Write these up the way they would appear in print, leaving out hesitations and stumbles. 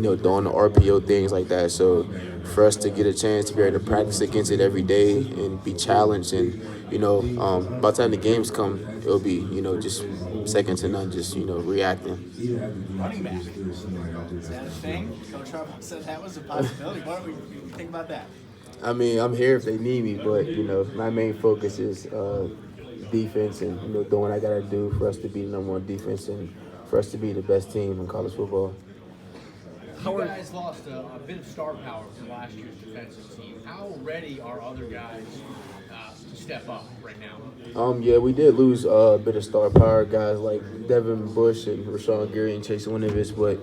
doing the RPO things like that. So for us to get a chance to be able to practice against it every day and be challenged, and by the time the games come, it'll be just second to none, just reacting. Running back. Is that a thing? Coach Harbaugh said that was a possibility. What do we think about that? I mean, I'm here if they need me, but my main focus is defense, and doing what I gotta do for us to be the number one defense and for us to be the best team in college football. You guys lost a bit of star power from last year's defensive team. How ready are other guys to step up right now? Yeah, we did lose a bit of star power guys like Devin Bush and Rashawn Gary and Chase Winovich, but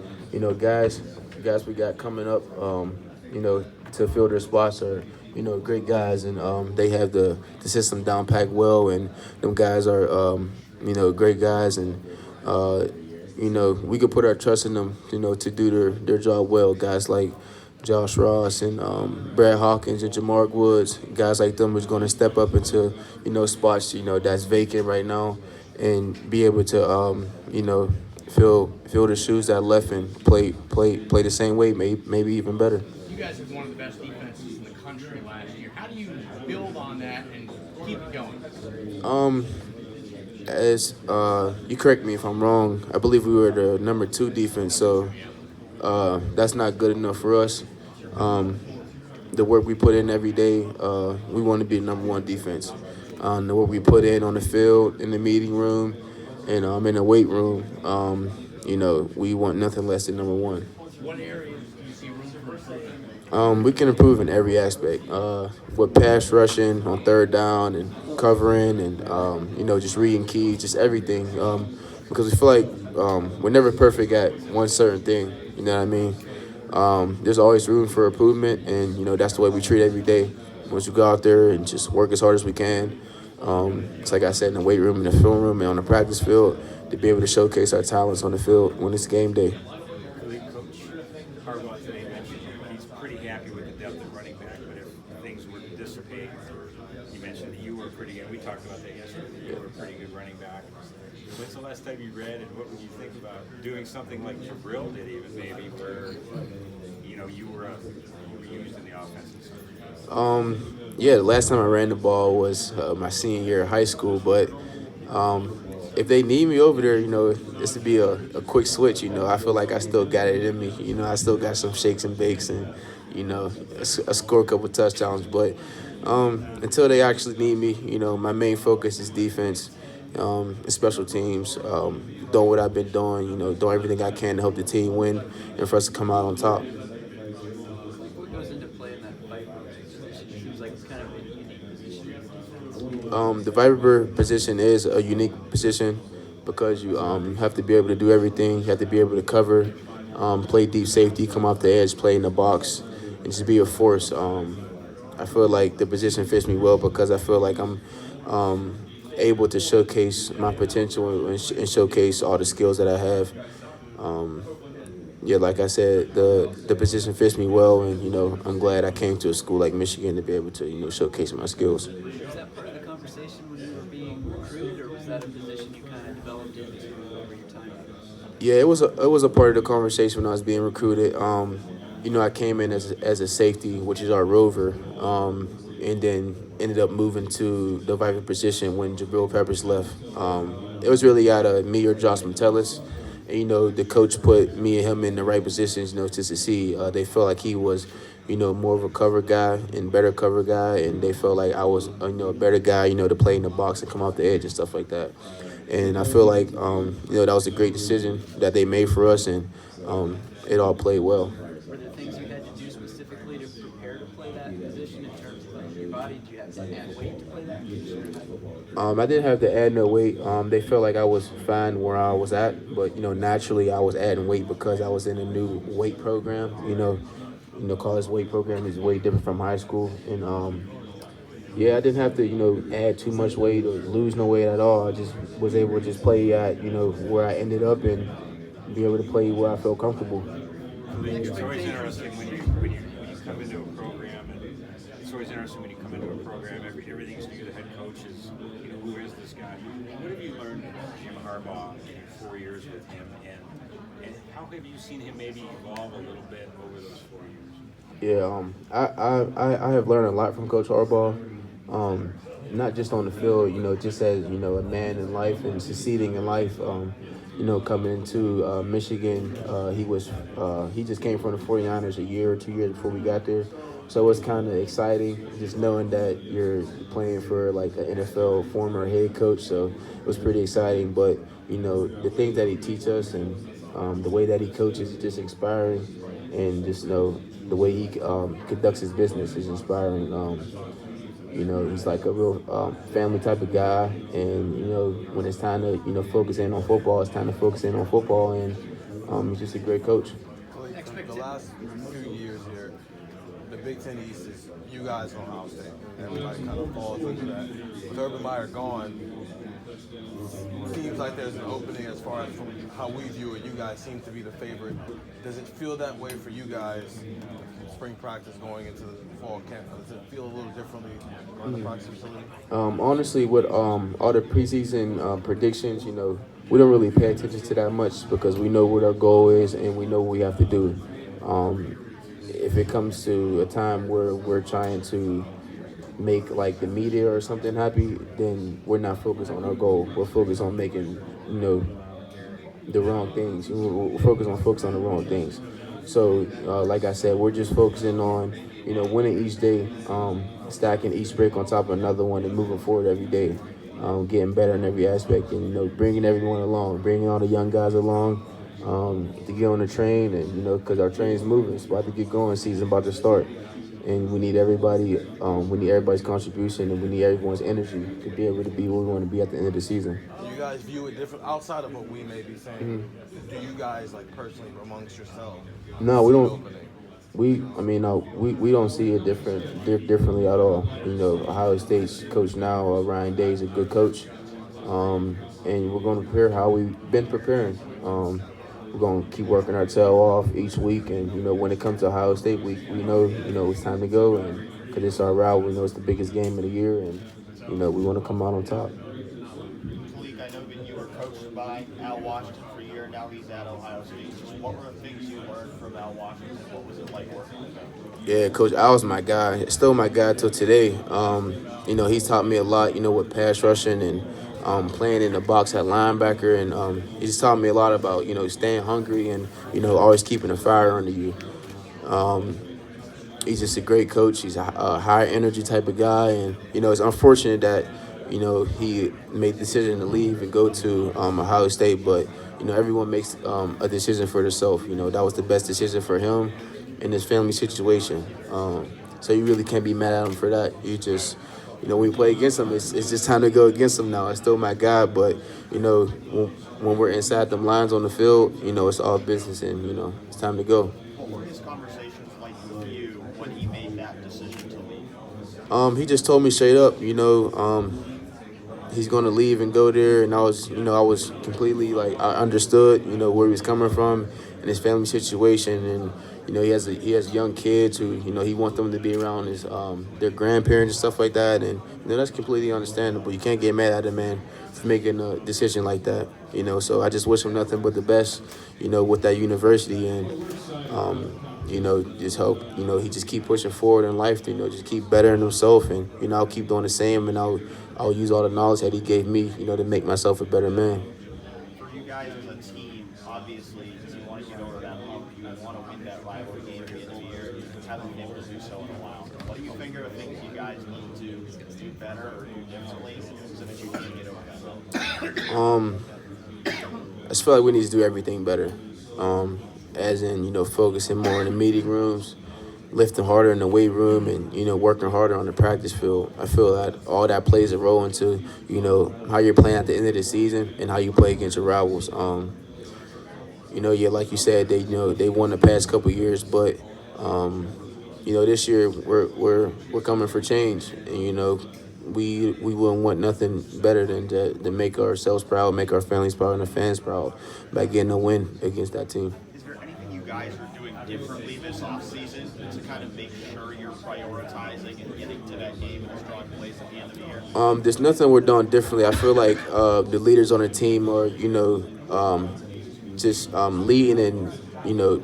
guys we got coming up, to fill their spots are great guys, and they have the system down packed well, and them guys are great guys, and we could put our trust in them, to do their job well. Guys like Josh Ross and Brad Hawkins and Jamark Woods, guys like them is going to step up into spots that's vacant right now, and be able to fill the shoes that left and play the same way, maybe even better. You guys have one of the best defenses in the country last year. How do you build on that and keep it going? As you correct me if I'm wrong, I believe we were the number 2 defense, so that's not good enough for us. The work we put in every day, we want to be the number 1 defense. The work we put in on the field, in the meeting room, and in the weight room, we want nothing less than number 1. What areas do you see room for improvement? We can improve in every aspect. With pass rushing on third down and covering and just reading keys, just everything. Because we feel like we're never perfect at one certain thing. You know what I mean? There's always room for improvement, and that's the way we treat every day. Once you go out there and just work as hard as we can, it's like I said, in the weight room, in the film room, and on the practice field, to be able to showcase our talents on the field when it's game day. Coach Harbaugh today mentioned he's pretty happy with the depth of running back, but if things were to dissipate, you mentioned that you were pretty good. We talked about that yesterday. That you were a pretty good running back. When's the last time you read, and what would you think about doing something like Jabril did, even maybe, where you were used in the offense? Yeah, the last time I ran the ball was my senior year of high school, but if they need me over there, this would be a quick switch. I feel like I still got it in me. I still got some shakes and bakes, and I score a couple touchdowns. But until they actually need me, my main focus is defense, and special teams. Doing what I've been doing, doing everything I can to help the team win and for us to come out on top. What goes into playing that Viper position? It seems like it's kind of a unique position in defense. The Viper position is a unique position because you have to be able to do everything. You have to be able to cover, play deep safety, come off the edge, play in the box, and just be a force. I feel like the position fits me well because I feel like I'm able to showcase my potential and showcase all the skills that I have. Yeah, like I said, the position fits me well, and I'm glad I came to a school like Michigan to be able to showcase my skills. Was that part of the conversation when you were being recruited, or was that a position you kind of developed into over your time? Yeah, it was a part of the conversation when I was being recruited. I came in as a safety, which is our rover, and then ended up moving to the Viper position when Jabril Peppers left. It was really out of me or Josh Metellus. And, the coach put me and him in the right positions, to succeed. They felt like he was, more of a cover guy and better cover guy, and they felt like I was, a better guy, to play in the box and come off the edge and stuff like that. And I feel like, that was a great decision that they made for us, and it all played well. Were there things you had to do specifically to prepare to play that position in terms of like your body? Do you have to add weight to play that position? I didn't have to add no weight. They felt like I was fine where I was at, but naturally I was adding weight because I was in a new weight program. College weight program is way different from high school, and I didn't have to add too much weight or lose no weight at all. I just was able to just play at where I ended up and be able to play where I felt comfortable. It's always interesting when you come into a program, and it's always interesting when you come into a program. Everything's new. The head coach is, who is this guy? What have you learned from Jim Harbaugh in your 4 years with him, and And how have you seen him maybe evolve a little bit over those 4 years? Yeah, I have learned a lot from Coach Harbaugh, not just on the field, just as, a man in life and succeeding in life. Coming into Michigan, he just came from the 49ers a year or 2 years before we got there. So it's kind of exciting just knowing that you're playing for like an NFL former head coach. So it was pretty exciting. But, the things that he teaches us and the way that he coaches is just inspiring. And just the way he conducts his business is inspiring. He's like a real family type of guy, and when it's time to focus in on football, it's time to focus in on football, and he's just a great coach. The last few years here, the Big Ten East is you guys on Ohio State. Everybody kind of falls into that. With Urban Meyer gone, seems like there's an opening as far as from how we view it. You guys seem to be the favorite. Does it feel that way for you guys? Spring practice going into the fall camp, does it feel a little differently on the practice facility? Honestly, with all the preseason predictions, we don't really pay attention to that much because we know what our goal is and we know what we have to do. If it comes to a time where we're trying to make like the media or something happy, then we're not focused on our goal. We're focused on making, the wrong things. We're focused on the wrong things. So, like I said, we're just focusing on, winning each day, stacking each brick on top of another one, and moving forward every day, getting better in every aspect, and bringing everyone along, bringing all the young guys along, to get on the train, and because our train's moving, it's about to get going, season about to start, and we need everybody, we need everybody's contribution, and we need everyone's energy to be able to be where we want to be at the end of the season. Do you guys view it different outside of what we may be saying? Do you guys, like, personally amongst yourselves? No, we see don't. opening? We don't see it differently at all. Ohio State's coach now, Ryan Day, is a good coach, and we're going to prepare how we've been preparing. We're going to keep working our tail off each week, and when it comes to Ohio State week, we know it's time to go, and because it's our route, we know it's the biggest game of the year, and we want to come out on top. Khaleke, I know that you were coached by Al Washington for a year. Now he's at Ohio State. Just what were the things you learned from Al Washington? What was it like working with him? Yeah, Coach Al's my guy. Still my guy till today. He's taught me a lot, with pass rushing and playing in the box at linebacker. And he just taught me a lot about, staying hungry and, always keeping a fire under you. He's just a great coach. He's a high energy type of guy. And, it's unfortunate that, he made the decision to leave and go to Ohio State. But, everyone makes a decision for themselves. That was the best decision for him in his family situation. So you really can't be mad at him for that. You just, when we play against him, it's just time to go against him now. It's still my guy, but, when we're inside them lines on the field, it's all business and, it's time to go. What were his conversations like with you when he made that decision to leave? He just told me straight up, he's going to leave and go there. And I was completely like, I understood, where he was coming from and his family situation. And, he has young kids who, he wants them to be around his, their grandparents and stuff like that. And, that's completely understandable. You can't get mad at a man for making a decision like that, So I just wish him nothing but the best, with that university. And, just hope, he just keep pushing forward in life, just keep bettering himself. And, I'll keep doing the same. And I'll use all the knowledge that he gave me, to make myself a better man. For you guys as a team, obviously, you want to get over that hump. You want to win that rivalry game at the end of the year. You haven't been able to do so in a while. What do you think are the things you guys need to do better or do differently so that you can get over that hump? I just feel like we need to do everything better. As in, focusing more in the meeting rooms, lifting harder in the weight room, and, working harder on the practice field. I feel that all that plays a role into, how you're playing at the end of the season and how you play against your rivals. Yeah, like you said, they won the past couple years, but, this year we're coming for change. And, we wouldn't want nothing better than to make ourselves proud, make our families proud, and the fans proud by getting a win against that team. Is there anything you guys are doing differently this offseason to kind of make sure you're prioritizing and getting to that game in a strong place at the end of the year? There's nothing we're doing differently. I feel like the leaders on the team are, just leading in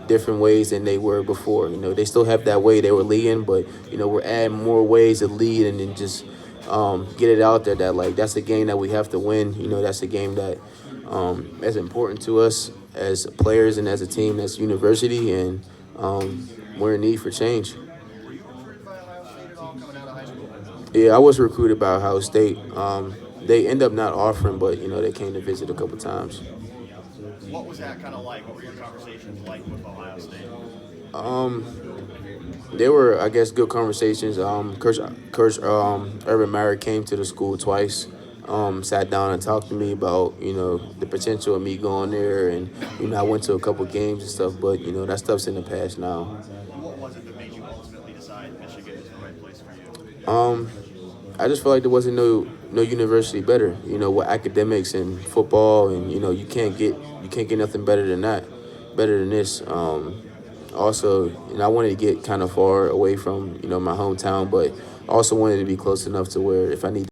different ways than they were before. They still have that way they were leading, but we're adding more ways to lead and then just get it out there that like that's a game that we have to win. That's a game that is important to us as players and as a team. That's university, and we're in need for change. Were you recruited by Ohio State at all coming out of high school? Yeah, I was recruited by Ohio State. They end up not offering, but they came to visit a couple times. What was that kind of like? What were your conversations like with Ohio State? They were, I guess, good conversations. Coach Urban Meyer came to the school twice, sat down and talked to me about, the potential of me going there. And, I went to a couple games and stuff, but, that stuff's in the past now. What was it that made you ultimately decide Michigan is the right place for you? I just feel like there wasn't no university better, with academics and football, and you can't get nothing better than that, better than this. Also, I wanted to get kind of far away from my hometown, but also wanted to be close enough to where if I need